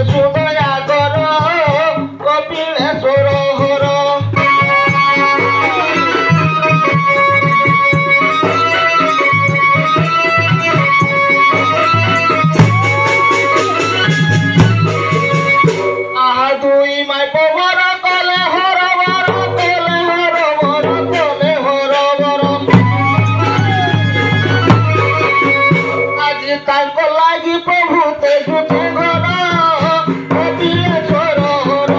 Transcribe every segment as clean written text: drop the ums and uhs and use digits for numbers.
सुदया कर कपिलेश्वर हर आहा दुई माय पवर कले हर बर कले हर बर कले हर बर आज तांको लागी प्रभु ते जुटे घर कपिलेश्वर हर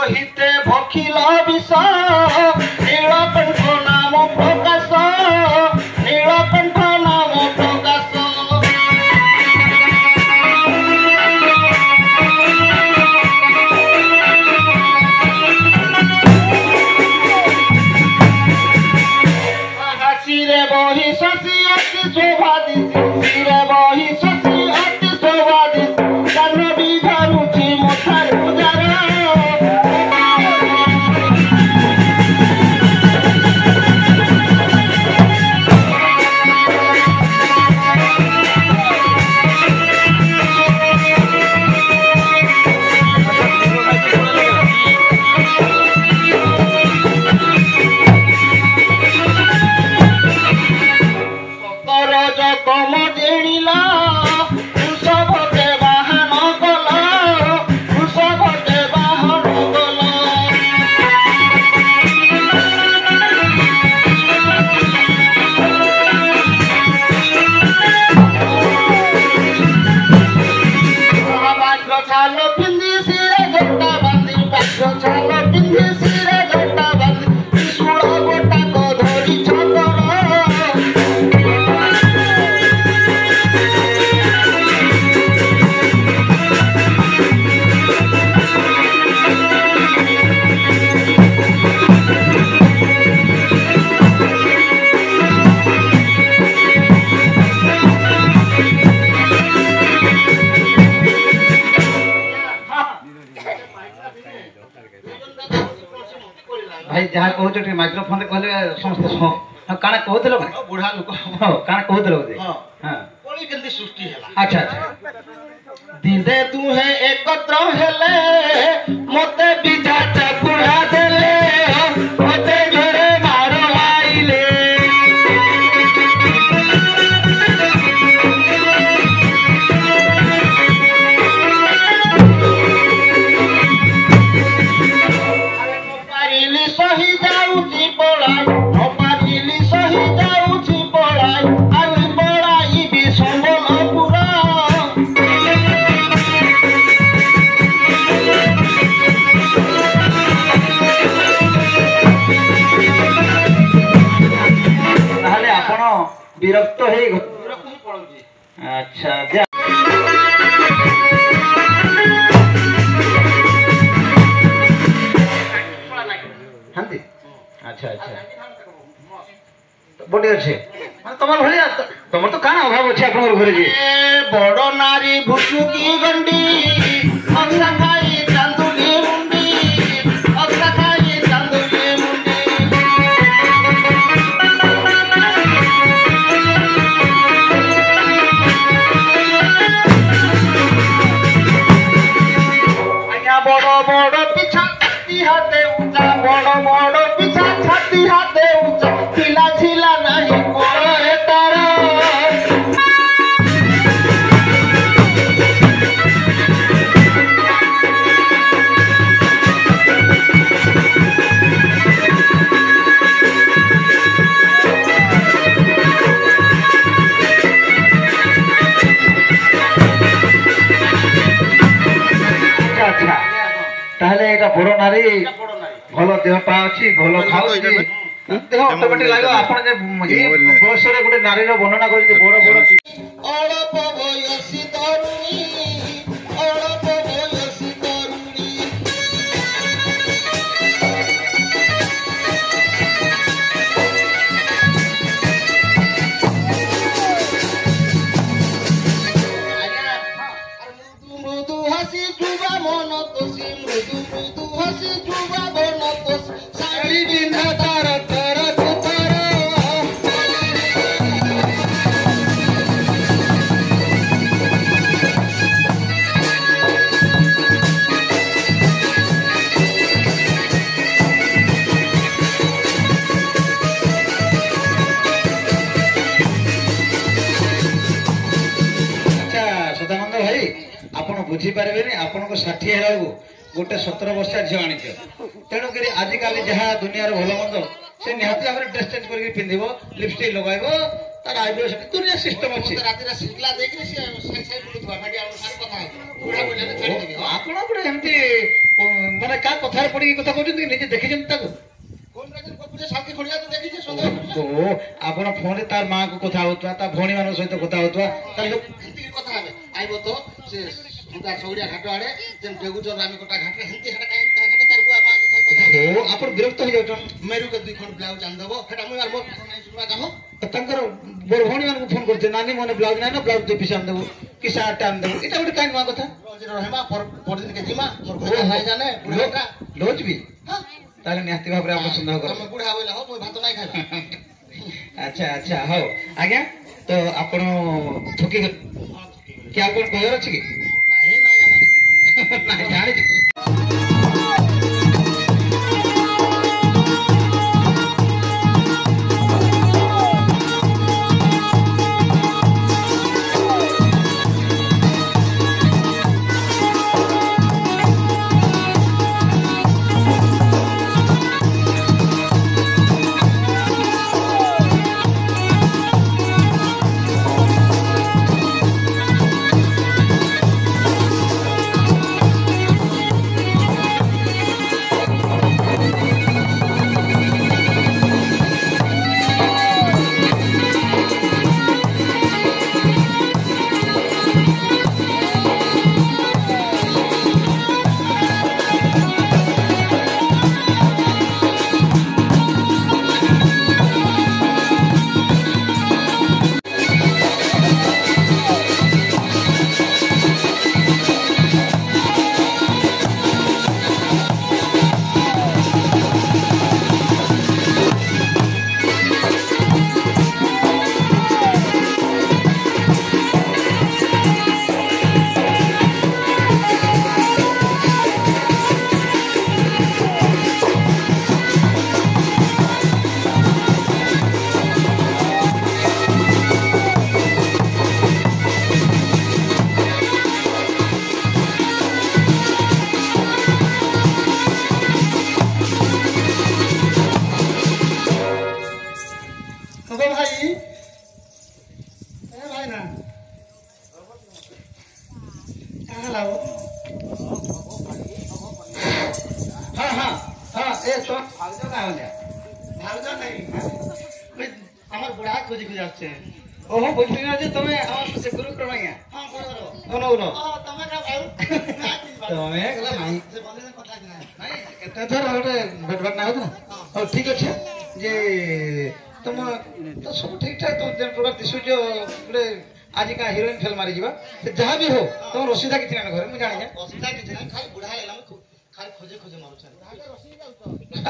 हिते भखिल विष नीलकंठ नाम प्रकाश नीलकंठ नाम प्रकाश सिरे बही शशि अति शोभा दिशि सिरे बही शशि अति शोभा दिशि कान बिघारुछि मथार उजार कम डेणिला वृषभ के वाहन गल वृषभ के वाहन गल बाघ छाल पिंधि सिरे घंटा बांधि बाघ छाल पिंधि सिरे घंटा बांधि त्रिशूल गोटा को धरी छतर भाई जहाँ कहते माइक्रोफोन कहले समस्त काना कहते भाई बुढ़ा लोक काना कहते बोधे हाँ कोली केंदी सृष्टि हैला अच्छा अच्छा दिने दुहे एकत्र हेले मते बिजा चकुड़ा देले मते घरे मार आइले सही जाऊची पड़ाई नपारिली सही जाऊची पड़ाई आली पड़ाई भी संबलपुरा ताहले आपण विरक्त हे पड़ुची अच्छा हांती अच्छा अच्छा बड़ी अच्छे तुम भाया तुम तो काना अभाव अच्छे आप घर जी बड़ नारी भुसुकी गंडी अक्सा खाई चांदुली मुंडी अक्सा खाई चांदुली मुंडी आज्ञा बड़ बड़ पिछा छाती हाथे ऊंचा बड़ बड़ पिछा छाती हाथे ऊंचा झिला झिला नहीं कोरे तारा अच्छा ताहले एटा बड़ नारी भल देहपा अच्छी भल खाऊ देह ऑटोमेटिक लागो आपण जे बयस रे गोटे नारी रो वर्णना करि बड़ बड़ अल्प बयसी तरुणी মন তোষি মৃদু মৃদু হাসি যুবা বন তোষ শাড়ি বিন্ধা তার তার ବୁଝିପାରିବେନି ଆପଣଙ୍କ 60 ହେଲାକୁ ଗୋଟେ 17 ବର୍ଷିଆ ଝିଅ ଆଣିଛ ତେଣୁକରି ଆଜିକାଲି ଯାହା ଦୁନିଆର ଭଲ ମନ୍ଦ ସେ ନିହାତି ଭାବରେ ଡ୍ରେସ୍ ଚେଞ୍ଜ କରିକି ପିନ୍ଧିବ ଲିପଷ୍ଟିକ୍ ଲଗାଇବ ତାର ଆଇବ୍ରୋ ସେଠି ଦୁନିଆ ସିଷ୍ଟମ ଅଛି ରାତିରେ ଶିଖଲା ଦେଇକି ସେ ସାଇ ସାଇ ବୁଲୁଥିବା ଭାଡ଼ି ଆମ ସାର କଥା ବୁଢା ବୁଢା ଛାଡ଼ି ଦେବି ଆପଣ ଗୋଟେ ଏମିତି ମାନେ କାହା କଥାରେ ପଡ଼ିକି କଥା କହୁଛନ୍ତି ନିଜେ ଦେଖିଛନ୍ତି ତାକୁ ଆପଣ ଫୋନରେ ତାର ମାଆକୁ କଥା ହଉଥିବା ତା ଭଉଣୀ ମାନଙ୍କ ସହିତ କଥା ହଉଥିବା କଥା ହେବେ ଆଇବ ତ ସେ ସୌରିଆ ଘାଟ ଆଡେ ଯେନ୍ ଡେଗୁଚର ଆମେ ଗୋଟା ଘାଟରେ ହେନ୍ତି ହେଟା କାଇଁ ଆପଣ ବିରକ୍ତ ହେଇଯାଉଛନ୍ତି ମେରୁକେ 2 ଖଣ୍ଡ ବ୍ଲାଉଜ ଆଣିଦେବ ସେଟା ମୁଁ ମୋର ଶୁଣିବା ଚାହ ତାଙ୍କର ବଡ଼ ଭଉଣୀ ମାନଙ୍କୁ ଫୋନ କରୁଛେ ନାନୀ ମନେ ବ୍ଲାଉଜ ନାହିଁ ନା ବ୍ଲାଉଜ 2 ପିସ୍ ଆଣିଦେବୁ କି ସାର୍ଟ ଆଣିଦେବୁ ଏଇଟା ଗୋଟେ କାଇଁ ନୂଆ କଥା ରହିବା ପରଦିନକେ ଯିମା ମୋର ଘର ଭାଇ ଜାନେ ବୁଢା ଲୋଜ ବି ତାହେଲେ ନିହାତି ଭାବରେ ଆପଣ ସନ୍ଦେହ କର ବୁଢା ବୋଇଲେ ହଉ ମୁଁ ଭାତ ନାଇଁ ଖାଇବା ଆଚ୍ଛା ଆଚ୍ଛା ହଉ ଆଜ୍ଞା ତ ଆପଣ ଠକି କି ଆଉ କଣ କହିବାର ଅଛି କି ନାଇଁ ଜାଣିଛି ओहो बुझली ना जे तमे हमर से गुरु क्रम आज्ञा हां बोलो ओनो तमे का भाई तमे गला नाही से बंदे କଥା नाही केते थर हटे भेटबाट ना होता हो ठीक अछि जे तम तो सब ठीक ठाक तो जेन प्रकार दिसु जो गुडे आज का हीरोइन फिल्म मारी जीवा जहां भी हो तुम रसीदा कितना घर मु जानि जा रसीदा कितना खाली बुढ़ा लेला में खाली खोजे खोजे मारू छ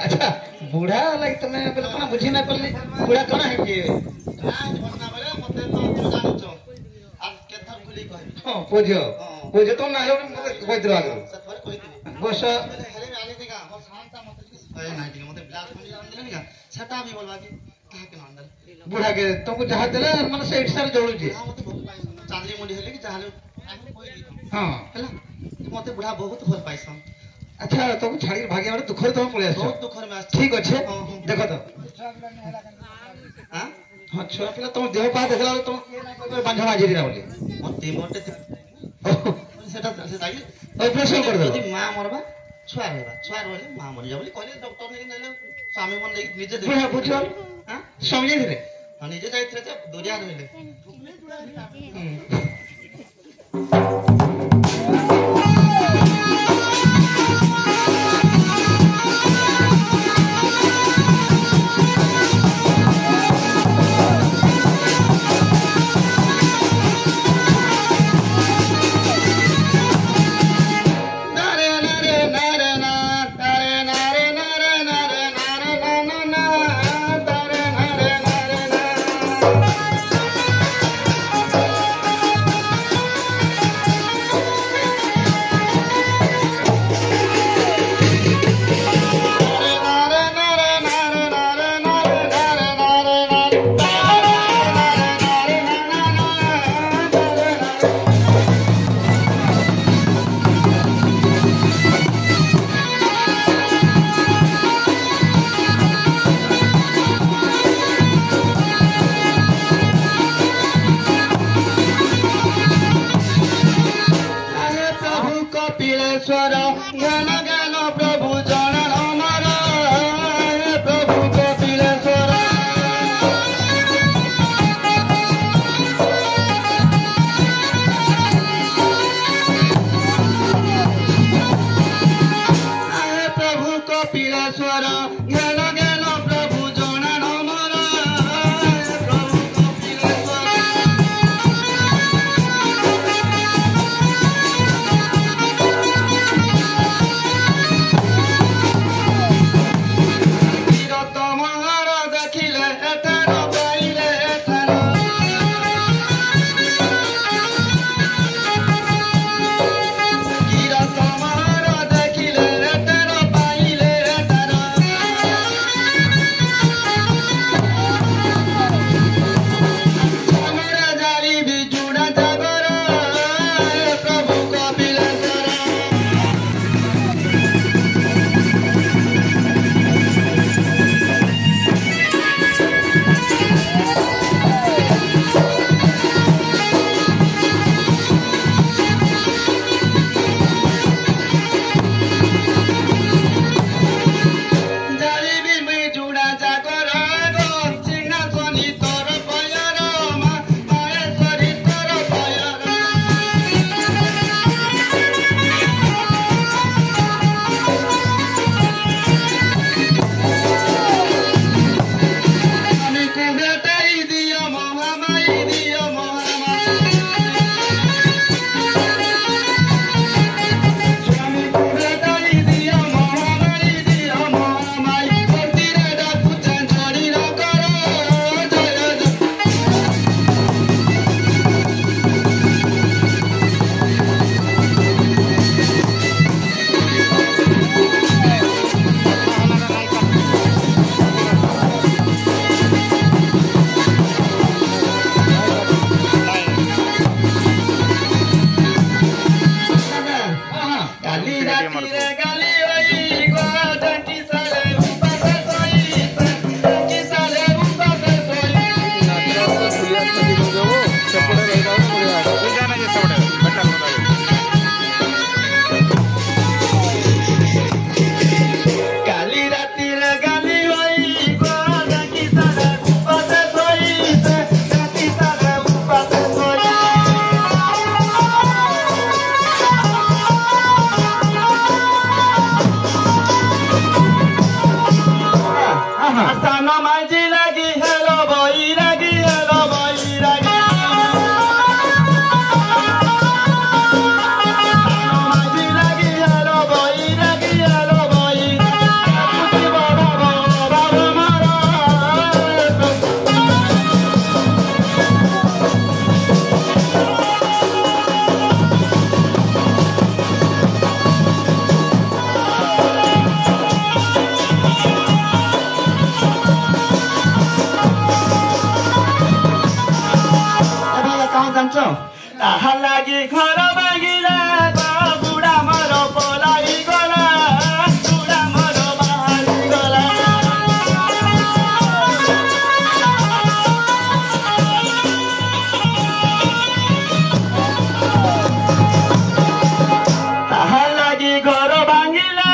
अच्छा बुढ़ा लाइक तमे पहले कोना बुझी ना पड़ली बुढ़ा कोना है जे पोझियो पोझियो तो ना मते कहिदिरो आगो बस हेले आली दिगा मोर शांता मते ए नाही दिगा मते ब्लाक खंडी आंदले निका छटा भी बोलवा के कहा के अंदर बुढ़ा के तुमको जहां देले माने से इटसार जोड़ू जे हां मते बहुत पाइसन चांदली मुंडी हेले कि चाहले आगे कोई दी हां हला मते बुढ़ा बहुत भल पाइसन अच्छा तुमको छाड़ी भागे मारे दुखर तुम पळे आछो बहुत दुखर में आछ ठीक अछि देखो तो हां हां छुआ पिला तुम देह पा देखला तुम बांझा माजिरी ना बोली मते मोटे सेटा से जाई ऑपरेशन कर दो यदि मां मरबा छुआ रहले मां मर जा बोली कहले डॉक्टर ने नेले स्वामी मन ले निजे दे बुझो हां स्वामी जाई रे हां निजे जाई थे तो दुरिया रहले ईश्वर गेल गेल प्रभु जना नमर प्रभु कपिलेश्वर तीरतमहर देखिले एथर पाइले एथर तीरतमहर देखिले एथर पाइले एथर हमरा जारी बिजुड़ा जागर प्रभु कपिलेश्वर जारी बिजुड़ा जागर सिंहासनी तोर पयर माहेश्वरी तोर पयर আমি কুবেটাই দিও মহামাই দিও মহামাই স্বামী কুবেটাই দিও মহামাই দিও মহামাই ভক্তিরে ডাকুছেন শরীর কর জয় জয় কালি রাতিরে গালি ওই গো ডাকি সালে উপাসে সই ডাকি সালে উপাসে সই কালি রাতিরে গালি ওই গো ডাকি সালে উপাসে সই ডাকি সালে উপাসে সই আসানা মাঝি লাগি হেলো বৈরাগী হেলো বৈরাগী মাঝি লাগি হেলো বৈরাগী হেলো বৈরাগী বাবা বাবা মারা এবারে কাহ জানছ তাহা লাগি ঘর ভাঙিলা বুড়া মর পলাই গলা বুড়া মর বাহারি গলা তাহা লাগি ঘর ভাঙিলা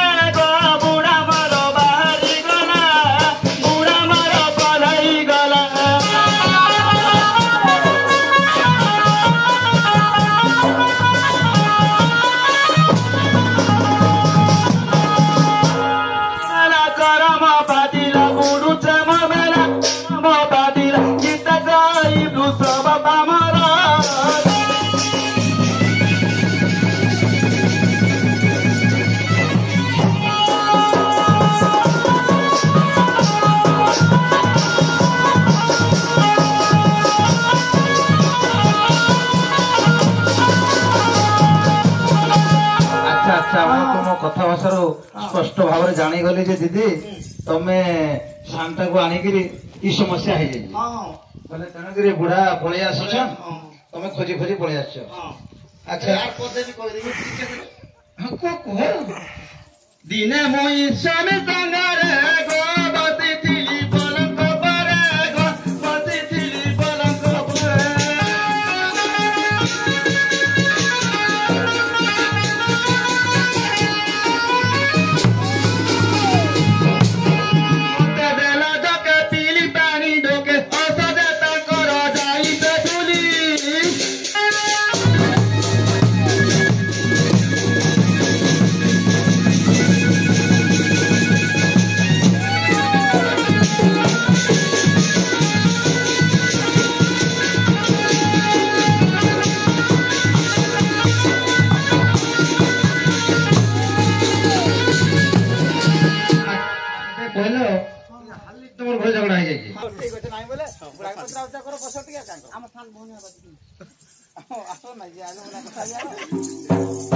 বুড়া মর বাহারি গলা বুড়া মর পলাই গলা Ana karama padila guru chama mera mo padila kita gai blu saba pamara আচ্ছা আচ্ছা আমি তুম কথা ভাষার স্পষ্ট ভাবে জানিগলি যে দিদি তুমি শান্তাকে আনিকি ই সমস্যা হয়ে যাই বলে তেণুকরি বুড়া পড়ে আসছ তুমি খোঁজি খোঁজি পড়ে আসছ আচ্ছা আর পদ্ধতি কই দেখি কুহ দিনে মই স্বামী সঙ্গরে গো বসিছিলি পলঙ্ক পরে গো বসিছিলি পলঙ্ক পরে মতে বেলা জকে পিলি পানি ঢোকে অসদে তাকর যাইতে তুলি मोर घर झगड़ा है जाई ठीक अछि नाही बोले बुढ़ा पत्रा उचा करो बस टिया कांग हम स्थान भूमि आबा आसो नाही जे आलो ना कथा या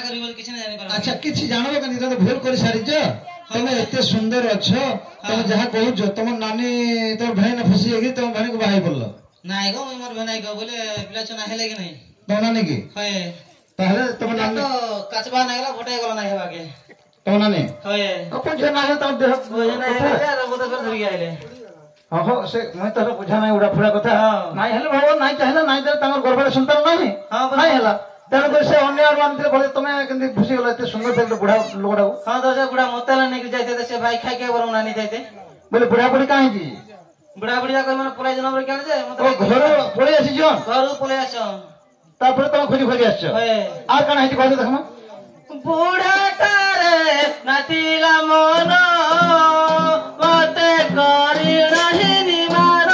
करी बोल किछ नहीं जानि पर अच्छा किछि जानबो कनी तो भूल कर सारी जो तुम एते सुंदर अछो तुम जहा कहू जो तुम नानी तोर भाई न फसी हेगी तुम भाई को बाही बोललो नाइ गो मोर भनाई गो बोले पिला छना हेले कि नहीं तुम नानी की होय पहले तुम नानी तो कचबा नाइला भोटे गलो नाही हेबा के तुम नानी होय अपन जो ना है तुम देह भोजन हेले यार वो तो फिर धरि आइले हो से मैं तो बुझा नहीं उड़ा फुड़ा कथा नाही हेले भगवान नाही चाहला नाही दे तमर गर्भरे संतान नाही नाही हला तेणु कर से अन्य आड़ मानते बोले तुम केंदी खुशी गला एते सुंदर देखले बुढ़ा लोगडा हां तो से बुढ़ा मोतला नहीं जाते से भाई खाई के बरम नानी जाते बोले बुढ़ा बुढ़ी काहे जी बुढ़ा बुढ़िया कोई माने पলাই जनम रे केन जे ओ घर पळे आसी जो घर पলাই आसो तापर तुम खोजी खोजी आछो होय आ काना हेती कहले देखमा बुढ़ा तारे नातिला मन मते करी नहीं निमार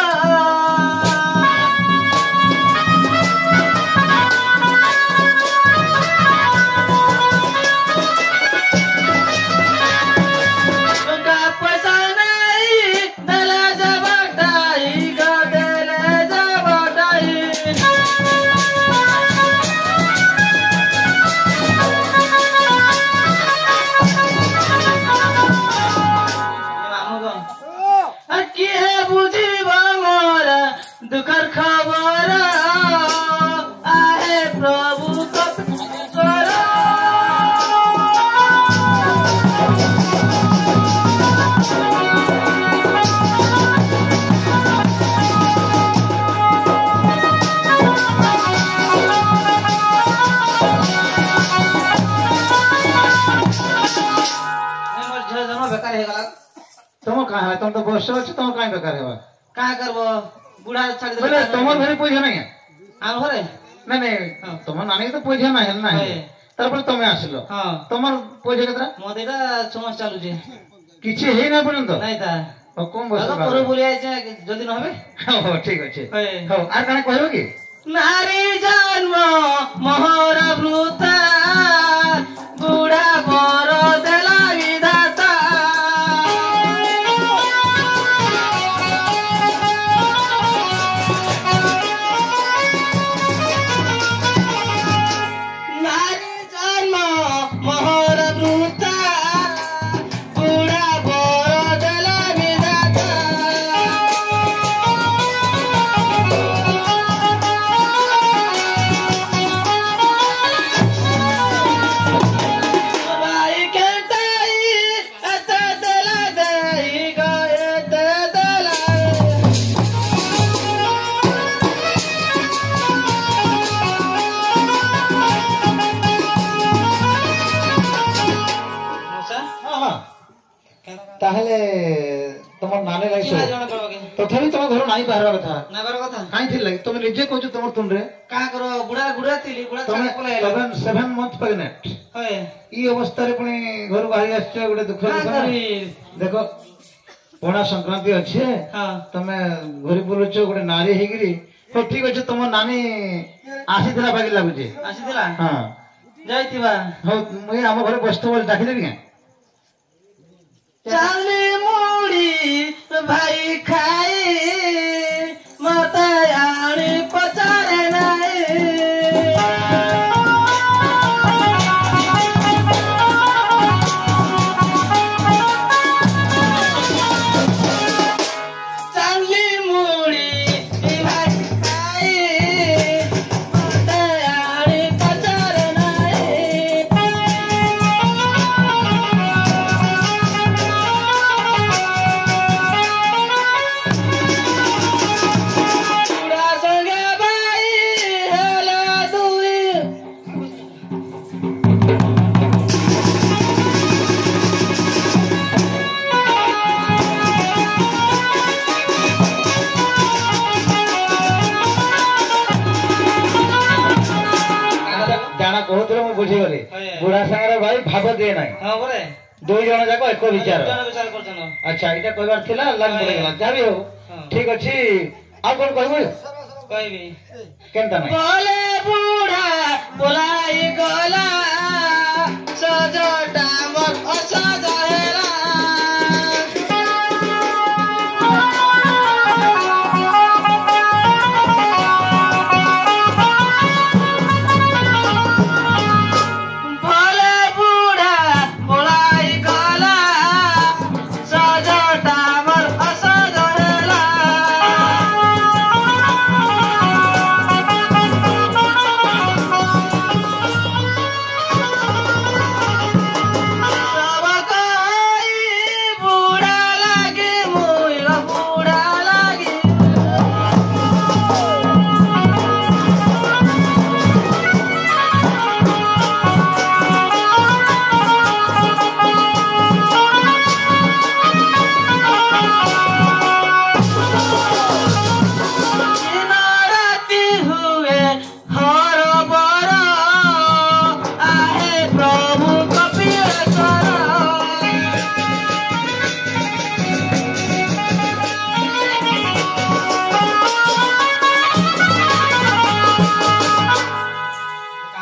पैसा नहीं दला जबटाई गदेले जबटाई दुखर खबर आहे प्रभु कर बेकार है गला तुम कहां है तुम तो बस छ तुम काहे बेकार है का करबो बुढ़ा छाड़ दे बोले तुमर घरे पैसा नहीं है आम घरे नहीं नहीं तुमर नानी तो पैसा नहीं है ना तारपर तुम आसलो हां तुमर पैसा केतरा मोदेरा समझ चालू जे किछि हे ना पर्यंत नहीं था ओ कोन बस आलो करो बोली आइ जे जल्दी न हबे हो ठीक अछि होय हो आ काने कहबो की नारी जन्म मोहर वृता बुढ़ा बर देला विधाता नारी जन्म मोहर वृता बुढ़ा बर देला विधाता भाई के ताई अत दला दई गए ते दला मौसा हां हां ताहले तुमर नानी की लाइसो जण करबके तथापि तुम घर नाही बाहर कथा ना बर कथा काई थिल लागि तुम निजे कहू तुमर तुम रे का करो बुढ़ा बुढ़ा तिली बुढ़ा तुम छाड़ पलाइला 7 मंथ प्रेग्नेंट होय ई अवस्था रे पुनी घर बाहर आछो गोटे दुख का करी देखो पणा संक्रांति अच्छे हां तमे घरी बोलुछ गोटे नारी हेगिरी तो ठीक अच्छे तुम नानी आसीथिला बाकी लागुचे आसीथिला हां जाइतिबा हो मुई हम घरे बसतो बोल डाकी देबी चाली मुड़ी भाई खाई मत आनी पचारे चाली मुड़ी भाई खाई मत आनी पचारे पूरा संगे भाई हेला दुई जाना कहूत मु बुझी गली बुढ़ा संगे भाई भाग दिए ना हां बोले दुई जन जाक एक विचार जन विचार करछन अच्छा इटा कहबार थिला लाग पड़े गला जा भी हो ठीक अछि आ कोन कहबो कहबी केनता नहीं बोले बुढ़ा बोलाई गला सजटा मत असज हेला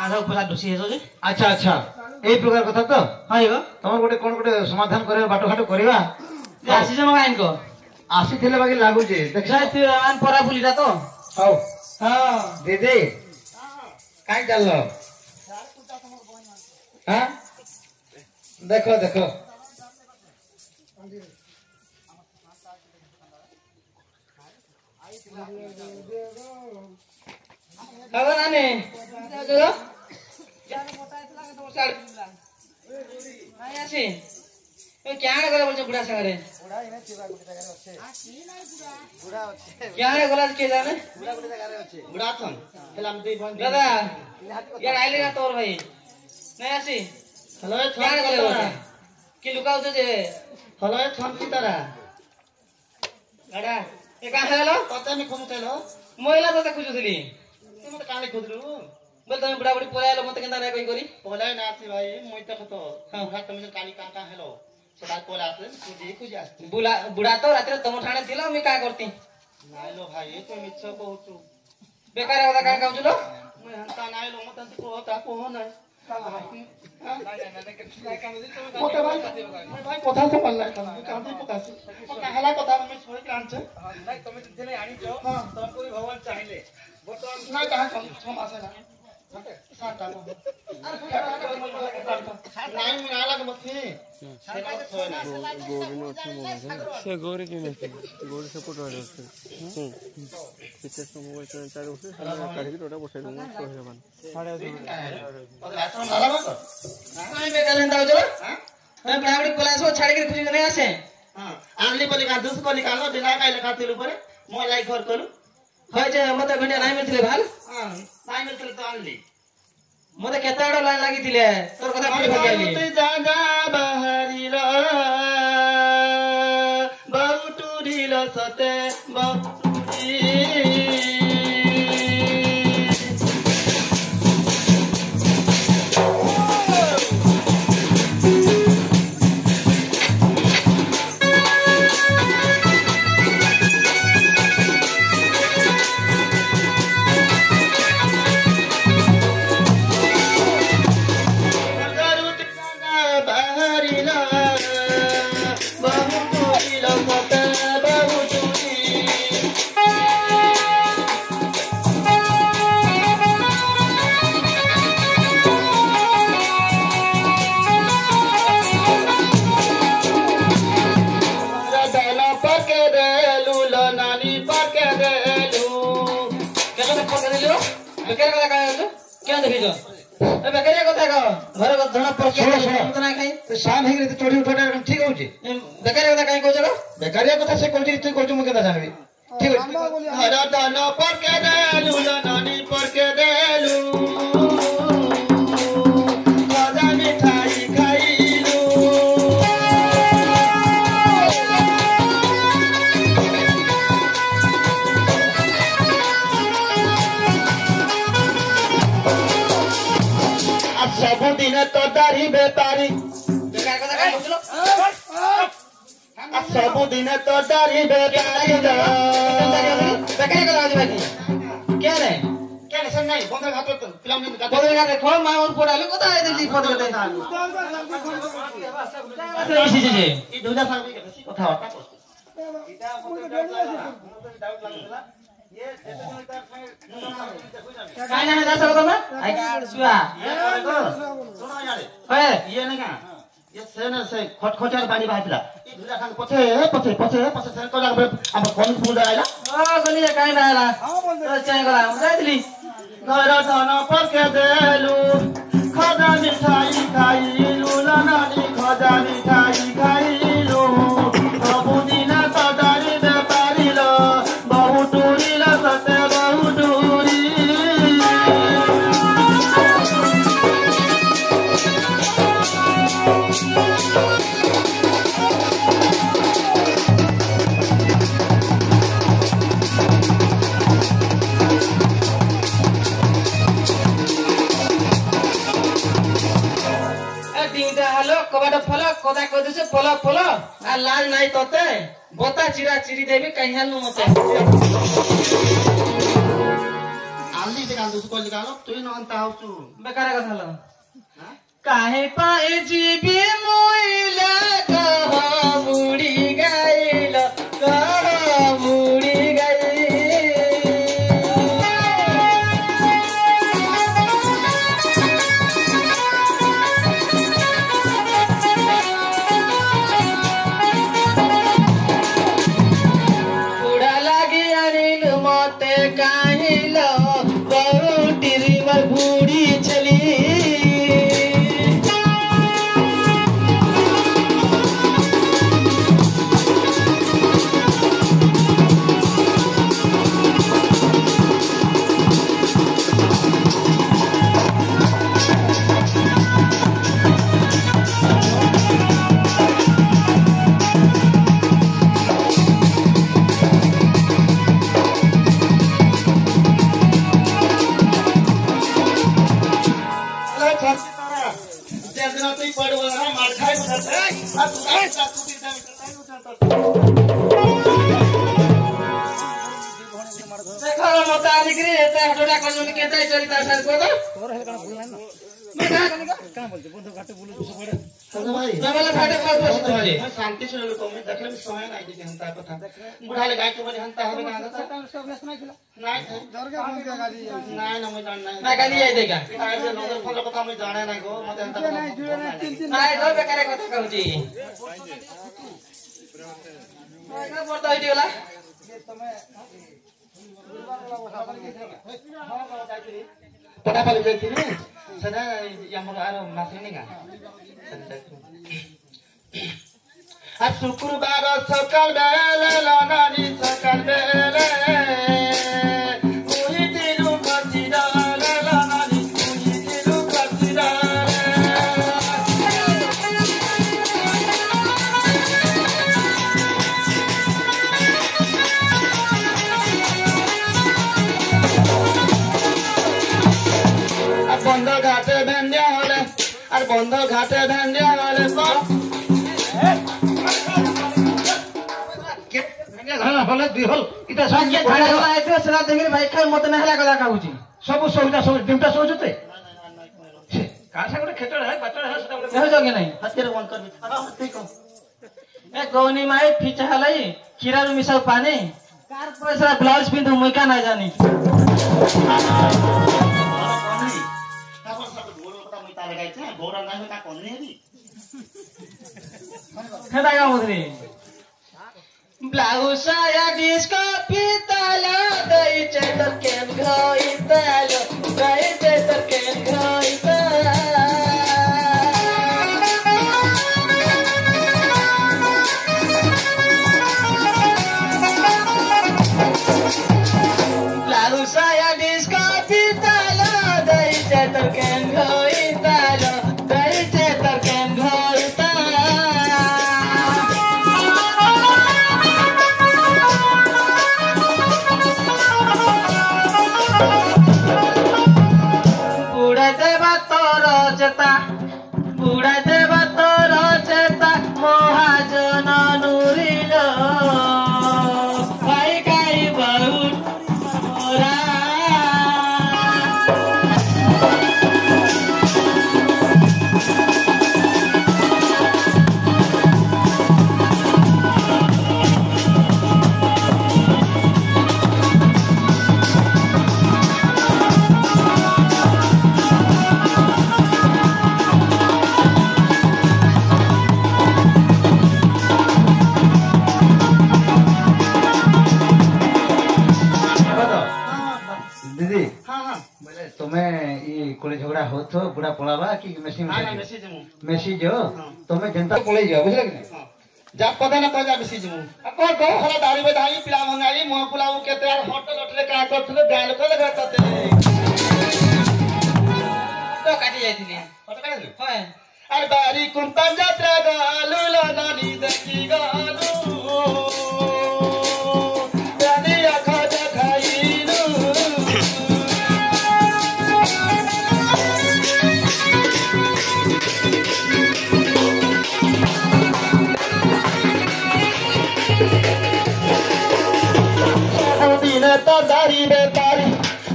आधा ऊपर डुसी है जे अच्छा अच्छा এই প্রকার কথা তো हां गो তোমার গোটে কোন গোটে সমাধান করে বাটো ঘাটো করিবা आसी जमा आइन को আসিଥିଲେ বাকি লাগুছে দেখ जाय आन परा बुलीरा तो হও हां দিদি কাই চাললো হ্যাঁ দেখো দেখো खबर आने जो नहीं आसी ए क्या रे करे बोलछे बुढ़ा संगे बुढ़ा इने चिबा गुटे जगह रे अच्छे बुढ़ा अच्छे क्या रे गोला के जाने बुढ़ा गुटे जगह रे अच्छे बुढ़ा थन हेला हम दुई बन दादा यार आइलेगा तोर भाई नहीं आसी हेलो क्या रे थन करे कि लुकाउ जे हेलो थन की तरह गाड़ा ए का हेलो पता नहीं खोजु थलो महिला तो खुजुली तुम तो काले खोजलु बोल तुम बुढ़ा बुढ़ी पलायलो मते केनता रे कोई करी पलाय ना आसी भाई मुई तक तो हां हां तुम काली का हेलो सदा पला आसे खुजी खुजी आसे बुढ़ा तो रात तुम ठाणे थिलो मी का करती नाइलो भाई तो मिछ कहू बेकार होता का कहू लो मुई हंता नाइलो मत को होता को ना भाई কথা তো পারলাই কাঁদি পকাছি কাহালা কথা আমি ছয় কাঁদছে নাই তুমি দিলে আনি যাও তোর কোই ভগবান চাইলে বর্তমান না কাহা সম আছে না সাটা নাই আমি না লাগে মতে से गौरी की नहीं गौरी से फोटो আছে পিছে মোবাইল চার্জ করতে কাটি ওটা বসাই দেব তো হয়ে যাবে আমি বেকার দাও চলো হ্যাঁ বুড়া বুড়ি পলাসো ছাড়ি के खुशी नहीं आसे हां आनली बोली का दूस को निकालो बिना काई लगा तिलु परे मो लाइक घर करू হয় যে মতে ভিডিও নাই মিলছিলে ভাল हां নাই मिलते तो आनली মতে কেতাড় লাইন লাগিছিলে তোর কথা পড়ি ভাগিলি जा जा बहरीला बहुटुरीला सते बहुटुरी बेकार কথা কয় তো কেন দেখিছো এ বেকারিয়া কথা কও ঘরে ধনা পরকে মত না খাই তো শাম হেগরে তো চড়ি উঠাটা ঠিক হউছে বেকারিয়া কথা কাই কইছো বেকারিয়া কথা সে কইছি তুই কইছো মু কেটা জানবি ঠিক আছে हरा दाना पर के देलू नानी पर के देलू खाजा मिठाई खाइलू अब सब दिन तो दाढ़ी बेपारी बेकार কথা কাই কইছো अब सब दिन तो दाढ़ी बेपारी बेकारिया কথা আছে বাকি কে রে क्या सुन नहीं बंद घाट तो फिल्म में घाट পদে গাতে ফল মা ওর পড়ালে কথা আই দিছি পদে গাতে এসে যে ये দুটা সার্ভি কথা কথা কাই না দাস কথা না আই সুয়া सुनो यार হয় ये नहीं क्या ये सेना से खटखटार पानी बाहरला ये दुला खान पछे पछे सेन को लाग अब कोन फूल आइला ও গলি কাই না আলা তো চাই গলা যাইলি घर धन पर के देलू खजा मिठाई खाइलू नानी खजा मिठाई खाइलू बाबू दिन तो दारी बेपारिलो बहुत टूरीला सते बहुत टूरी তিনটা হলো কবাটা ফল কথা কই দিছে ফল ফল আর লাজ নাই তোতে বতা চিরা চিরি দেবি কাইহালু মতে आंधी से कांदूस को निकालो तू न अंता हो तू बेकार কথা হলো काहे पाए जीबी मोइला कहा मुड़ी गइल कहा मुड़ी शांति से लोग में देखले भी समय नहीं दे हंता कथा बुढ़ाले गाय के बने हंता हवे ना नहीं दरगा बंद के गाड़ी नहीं ना मैं जानना ना गाड़ी आई देगा आए जे नगर फल कथा मैं जाने नहीं गो मते हंता नहीं जुड़े नहीं दो बेकार कथा कहूची ना पड़ता होई दिला पता पड़ जाती है सदा यमर आरो मासनी का आज शुक्रबार सकाल बेले लानानी सकाल बेले कोई दिलु कसिरा लानानी कोई दिलु कसिरा बंद घाटे भेंडिया होले और बंद घाटे भेंडिया होले हले दिहल इता संगे खाना होला एते सला देखि भाई खाइ मत ना हला कदा कहूची सब सोइता सब डिमटा सोचते कासा गोटे खेतड़ है बटड़ है सदा हो जगे नहीं हतेर वन कर अब ठीक हो ए गौनी माई फिचा हलाई खीरा नु मिसाउ पानी कार पैसा ब्लाउज पिंधु मुका ना जानी गौरा नहीं का कोन नहीं खेदा का मुदरी ब्लाउज साया डिस्को पिताला दई चेतर केम घोई तालो दई चेतर केम घोई ब्लाउज साया डिस्को पिताला दई चेतर केम घोई तालो दई चेतर केम घोई बुढ़ा देवा तोर चेता महाजन नुरिल भाई गाई बहुत मोरा झगड़ा हो तो बुढ़ा पड़ावा कि मेसी मैसेज हो तुम्हें जनता पड़े जाओ बुझल कि जा पता ना कह जा मैसेज मु को हला दारी बधाई पिला मंगाई मुंह पुलाऊ के तैयार होटल होटल का करथले गाल को लगाते तो काटी जाईथिली फोटो काटी होय अरे बारी कुंता यात्रा गालू ला नानी देखी गालू रानी आखा देखाईलू सबुदिन तो दारी बेपारी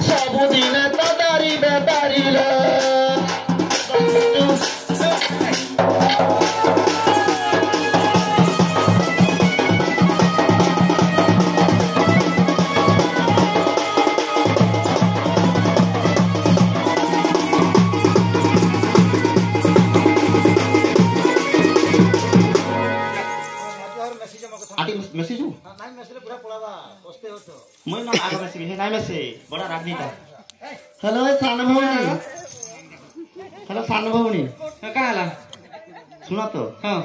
सबुदिन तो ନାଇଁ ମେସରେ ପୁରା ପଳାବା ପସ୍ତେ ହଉଛ ମୁଇଁ ନା ଆଗ ବେଶୀ ହେ ନାଇଁ ବେଶୀ ବଡ ରାଜନୀତି हेलो सानो भौणी हेलो सानो भौणी का हला सुन तो हां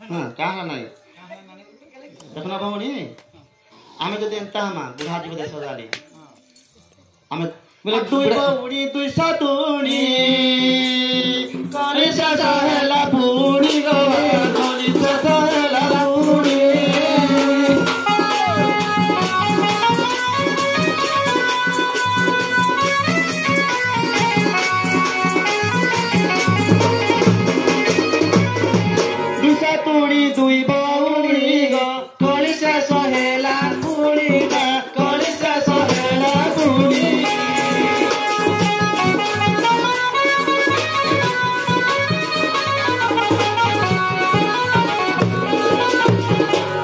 हां का हला नाही देखना भौणी आमे जदि एंता हमा बुढ़ा जीव देश जाली आमे बोले दुई भौणी दुई सातुणी करे सहेला भौणी गो धनी सहेला भौणी दुई बौणी गो कलिसा सहेला बुढी कलिसा सहेला बुढी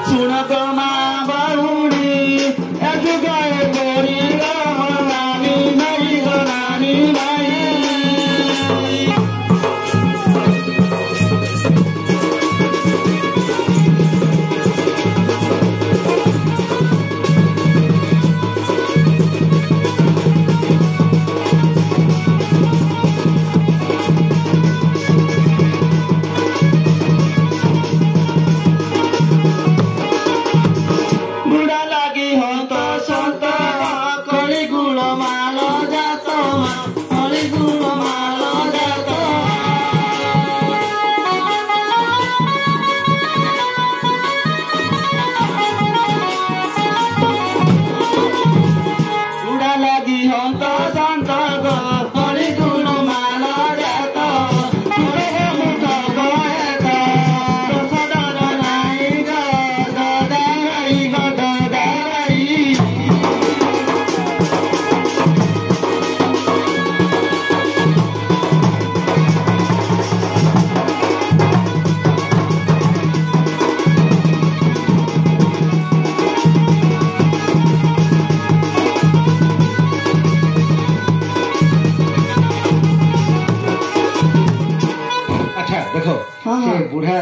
सुन गमा बौणी एक गए गोरी नानी नानी गो नानी नानी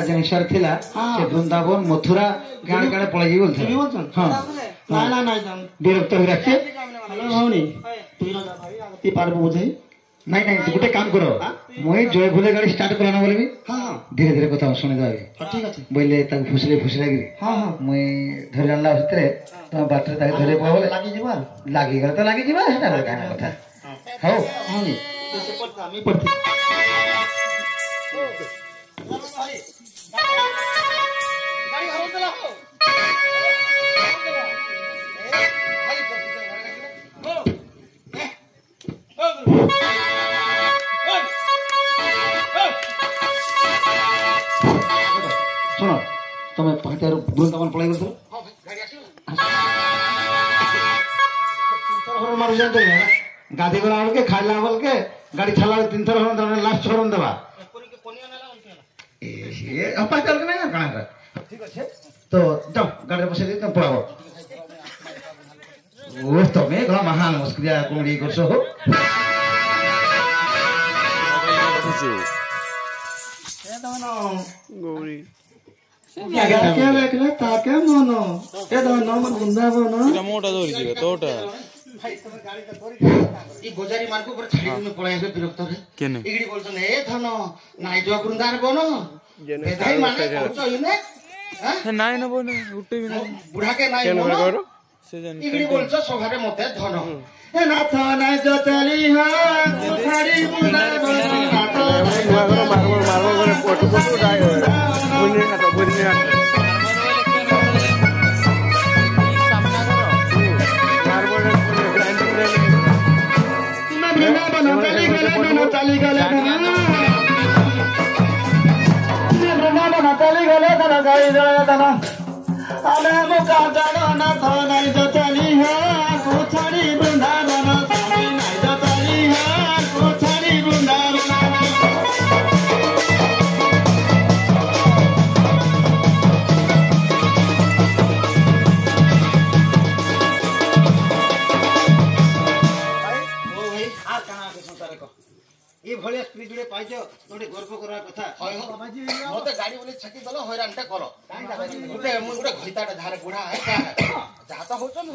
जंक्शन थिला से वृंदावन मथुरा गाड़ गाड़ पळाई बोल था हां ना ना ना जान विरक्त हो रखे हेलो भौणी तू न जा भाई आगती पार बुझाई नहीं नहीं तू गोटे काम करो मोई जय भूले गाड़ी स्टार्ट कराना बोलबी हां हां धीरे धीरे कथा सुने जाबे ठीक अछि बोले ता फुसले फुसले गिरी हां हां मोई धरि जानला हतरे तो बाटर ता धरे बोले लागी जीवार लागी गला तो लागी जीवा सेटा गाना कथा हो भौणी तो से पड़ता मी पड़ती गाड़ी हरो चला हो सुनो तुम्हें पहचार वृंदावन पळाई करथो हां गाड़ी आसी थर मार जानते गादी गला के खाइला बोल के गाड़ी छला 3 थर लास्ट छोरन देबा ये अपा चल के नहीं कहां का ठीक है तो जाओ गाड़ी बसे दे तुम पळाओ ओ तो मैं गला महान मुस्किया कोड़ी करसो हो ए दनो गौरी क्या देखले ताके मनो ए दनो मन वृंदावन এটা মোটা ধরে দিবে তোটা भाई तुम गाड़ी का तोरी ई गोजारी मार्ग ऊपर छाड़ी में पळाई से विरक्त रे কেনে इगड़ी बोलछन ए धनो नाइ जो वृंदावन जेने भाई माने कहछो इने हां নাই না বনে উঠে বি না बुढ़ा के नाइ কেন मनो করো সে জানি इगड़ी बोलछो सभारे मते धनो ए नाथ नाइ जो चली हा कुठारी वृंदावन नाथ মারবো মারবো মারবো করে পটু পটু যায় বুনি না তো বুনি না মারবো রে वृंदावन चली गले वृंदावन चली गले धन गई धन अरे मुका जानो नाथ नाइ जो चली हा कुठारी वृंदावन नाइ जो चली हा कुठारी वृंदावन ये भले ସ୍ତ୍ରୀ ଯୋଡ଼େ ପାଇଛ ଗୋଟେ ଗର୍ବ କରିବା କଥା ମତେ ଗାଡି ବୋଲି ଛେକି ଦେଲ ହଇରାଣଟା କର ଗୋଟେ ମୁଁ ଗୋଟେ ଘଇତାଟା ଧାରେ ବୁଢା ଯାହା ତ ହଉଛନ୍ତି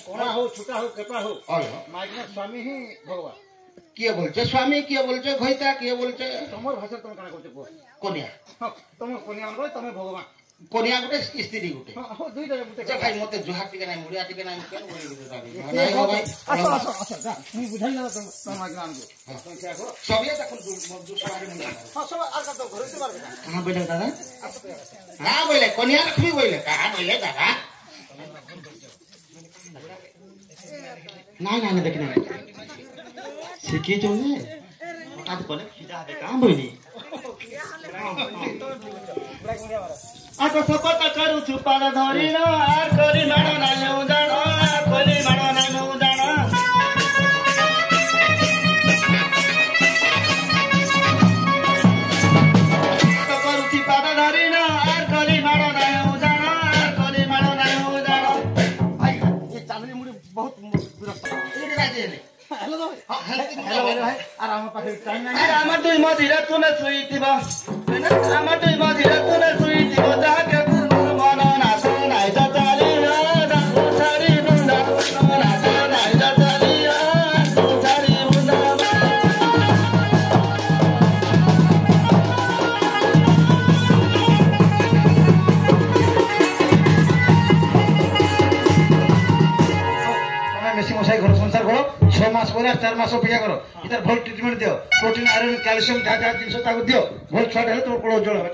କଣା ହଉ ଛୋଟା ହଉ କେପା ହଉ ମାଇକିନା ସ୍ୱାମୀ ହିଁ ଭଗବାନ କିଏ ବୋଲଛେ ସ୍ୱାମୀ କିଏ ବୋଲଛେ ଘଇତା କିଏ ବୋଲଛେ ତମର ଭାଷାରେ ତମେ କାଣା କହୁଛ କୁହ କନିଆ ତମେ କନିଆ ମାନକ ତମେ ଭଗବାନ କନିଆ ଗୋଟେ ସ୍ତ୍ରୀ ଗୋଟେ ଦୁଇଟାରେ ଗୋଟେ ଯେ ଭାଇ ମତେ ଜୁହାର ଟିକେ ନାହିଁ ମୁଡ଼ିଆ ଟିକେ ନାହିଁ କେন ବୋଲି ମୁଁ ବୁଝାଇ ନା ତମ ମାଇକିନା ଆଣକୁ ସବିଏ ଦେଖୁন ଦୁସବାରେ ମୁଣ୍ଡ କାହା ବୋଇଲେ ଦାଦା କାହା ବୋଇଲେ କନିଆ ରଖବି ବୋଇଲେ କାହା ବୋଇଲେ ଦାଦା ନାଇଁ ନାଇଁ ଦେଖି ନାଇଁ ଶିଖିଛୁ ଯେ ହଠାৎ କଲେ ଖିଦା ହେବେ କାହା ବୋଇଲି ସପତ କରୁଛୁ ପାଦ ଧରିଲ ଆର କଲି ମାଣ ନାଇଁ ଜାଣ କଲି ମାଣ ନାଇଁ ଜାଣ କରୁଛି ପାଦ ଧରିଲ ଆର କଲି ମାଣ ନାଇଁ ଜାଣ କଲି ମାଣ ନାଇଁ ଜାଣ ଭାଇ ଏ ଚାଲୁନି ମୁଡି ବହୁତ ବିରକ୍ତ ଏଇଠି ରାଜି ହେଲେ हेलो भाई आराम पाखे टाइम नाही आराम तुई मधिरा तुने सुईतिबा आराम तुई मधिरा तुने सुईतिबा जाके मन नाच नाइ जताली छाडी बुंदा नाच नाइ जताली छाडी बुंदा তুমি মেশি মশাই ঘর সংসার করো 6 মাস পরে 4 মাস অপেক্ষা করো ইতার ভল ট্রিটমেন্ট দিও প্রোটিন আয়রন ক্যালসিয়াম যা যা জিনিস তাকে দিও ভল ছড়া হলে তোমার পড়ো জল হবে